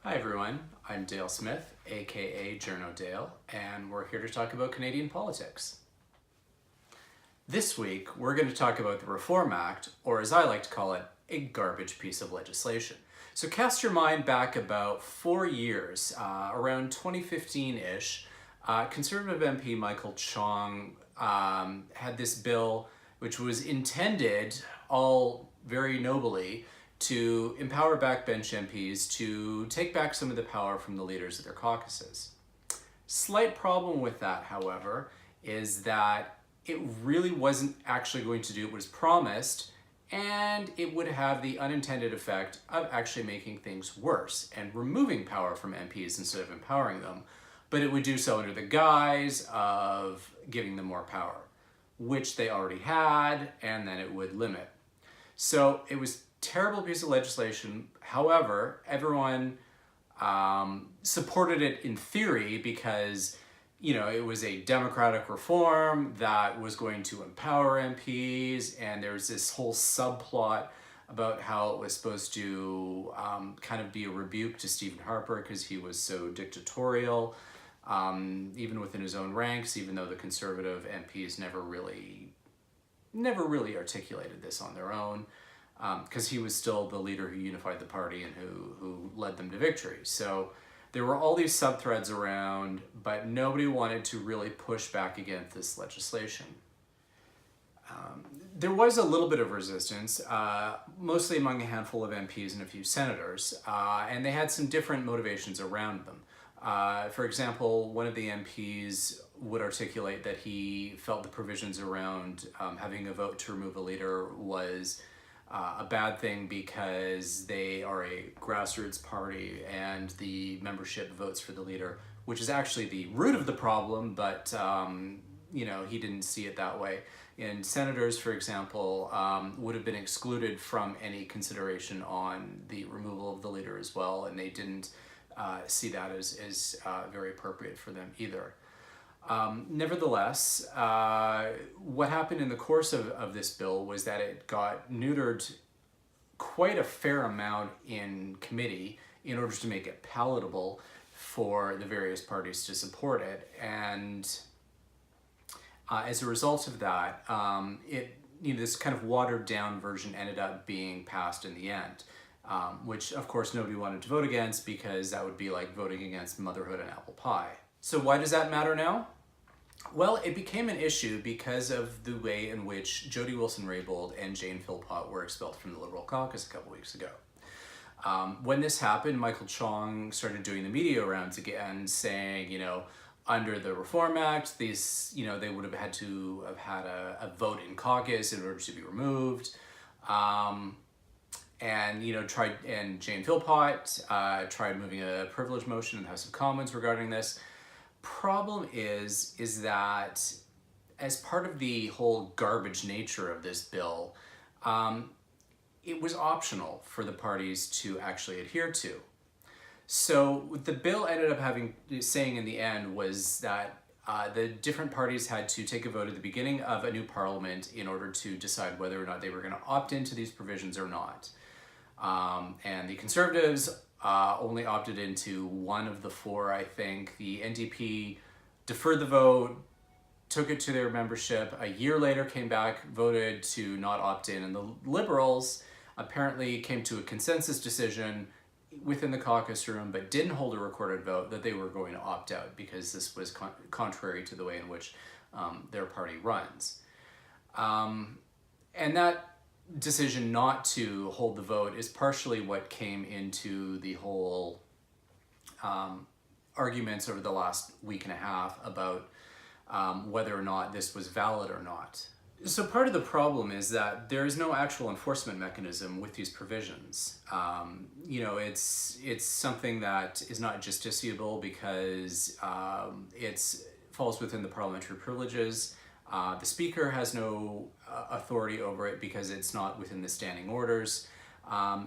Hi everyone, I'm Dale Smith, aka Journo Dale, and we're here to talk about Canadian politics. This week, we're going to talk about the Reform Act, or as I like to call it, a garbage piece of legislation. So cast your mind back about 4 years, around 2015-ish, Conservative MP Michael Chong had this bill which was intended, all very nobly, to empower backbench MPs to take back some of the power from the leaders of their caucuses. Slight problem with that, however, is that it really wasn't actually going to do what was promised, and it would have the unintended effect of actually making things worse and removing power from MPs instead of empowering them. But it would do so under the guise of giving them more power, which they already had, and then it would limit. So it was terrible piece of legislation. However, everyone supported it in theory because, it was a democratic reform that was going to empower MPs, and there was this whole subplot about how it was supposed to kind of be a rebuke to Stephen Harper because he was so dictatorial, even within his own ranks, even though the Conservative MPs never really articulated this on their own. Because he was still the leader who unified the party and who led them to victory. So there were all these sub-threads around, but nobody wanted to really push back against this legislation. There was a little bit of resistance, mostly among a handful of MPs and a few senators, and they had some different motivations around them. For example, one of the MPs would articulate that he felt the provisions around having a vote to remove a leader was a bad thing because they are a grassroots party and the membership votes for the leader, which is actually the root of the problem, but he didn't see it that way. And senators, for example, would have been excluded from any consideration on the removal of the leader as well, and they didn't see that as very appropriate for them either. Nevertheless, what happened in the course of this bill was that it got neutered quite a fair amount in committee in order to make it palatable for the various parties to support it. And as a result of that, this kind of watered down version ended up being passed in the end, which of course nobody wanted to vote against because that would be like voting against motherhood and apple pie. So why does that matter now? Well, it became an issue because of the way in which Jody Wilson-Raybould and Jane Philpott were expelled from the Liberal caucus a couple weeks ago. When this happened, Michael Chong started doing the media rounds again, saying, under the Reform Act, these, they would have had to have had a vote in caucus in order to be removed. And Jane Philpott tried moving a privilege motion in the House of Commons regarding this. Problem is that as part of the whole garbage nature of this bill, it was optional for the parties to actually adhere to. So what the bill ended up saying in the end was that the different parties had to take a vote at the beginning of a new parliament in order to decide whether or not they were going to opt into these provisions or not. And the Conservatives only opted into one of the four, I think. The NDP deferred the vote, took it to their membership. A year later came back, voted to not opt in. And the Liberals apparently came to a consensus decision within the caucus room, but didn't hold a recorded vote that they were going to opt out because this was contrary to the way in which their party runs. And that decision not to hold the vote is partially what came into the whole arguments over the last week and a half about whether or not this was valid or not. So part of the problem is that there is no actual enforcement mechanism with these provisions. It's something that is not justiciable because it falls within the parliamentary privileges. The Speaker has no authority over it because it's not within the standing orders.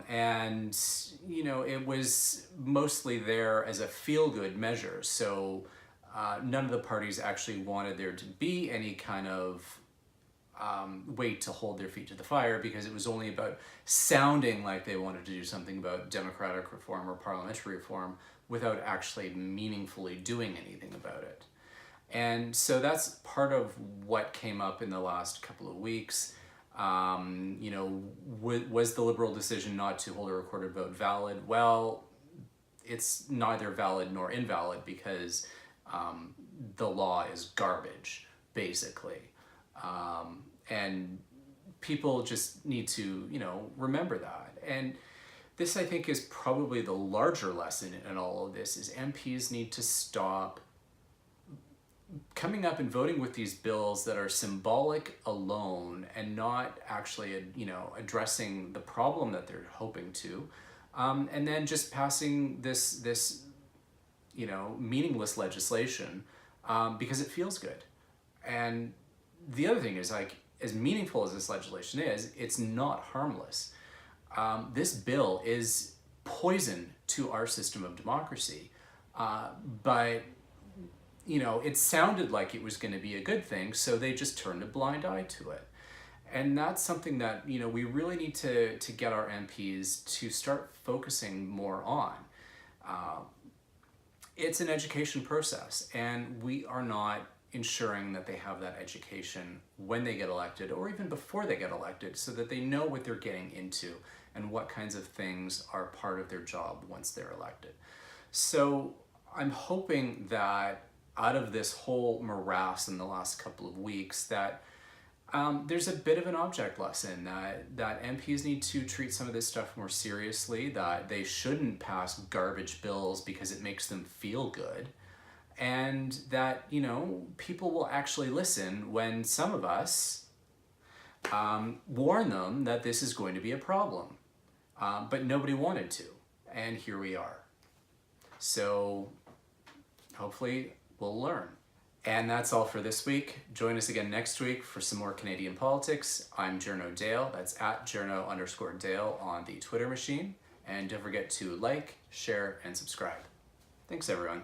It was mostly there as a feel-good measure. So none of the parties actually wanted there to be any kind of wait to hold their feet to the fire, because it was only about sounding like they wanted to do something about democratic reform or parliamentary reform without actually meaningfully doing anything about it. And so that's part of what came up in the last couple of weeks. You know, was the Liberal decision not to hold a recorded vote valid? Well, it's neither valid nor invalid, because the law is garbage, basically. And people just need to, you know, remember that. And this, I think, is probably the larger lesson in all of this, is MPs need to stop coming up and voting with these bills that are symbolic alone and not actually, you know, addressing the problem that they're hoping to, and then just passing this you know, meaningless legislation because it feels good. And the other thing is, like, as meaningful as this legislation is, it's not harmless. This bill is poison to our system of democracy, but you know, it sounded like it was going to be a good thing, so they just turned a blind eye to it. And that's something that, you know, we really need to get our MPs to start focusing more on. It's an education process, and we are not ensuring that they have that education when they get elected, or even before they get elected, so that they know what they're getting into and what kinds of things are part of their job once they're elected. So I'm hoping that out of this whole morass in the last couple of weeks, that there's a bit of an object lesson that MPs need to treat some of this stuff more seriously, that they shouldn't pass garbage bills because it makes them feel good, and that, you know, people will actually listen when some of us warn them that this is going to be a problem. But nobody wanted to, and here we are. So hopefully we'll learn. And that's all for this week. Join us again next week for some more Canadian politics. I'm Journo Dale. That's at Journo_Dale on the Twitter machine. And don't forget to like, share, and subscribe. Thanks, everyone.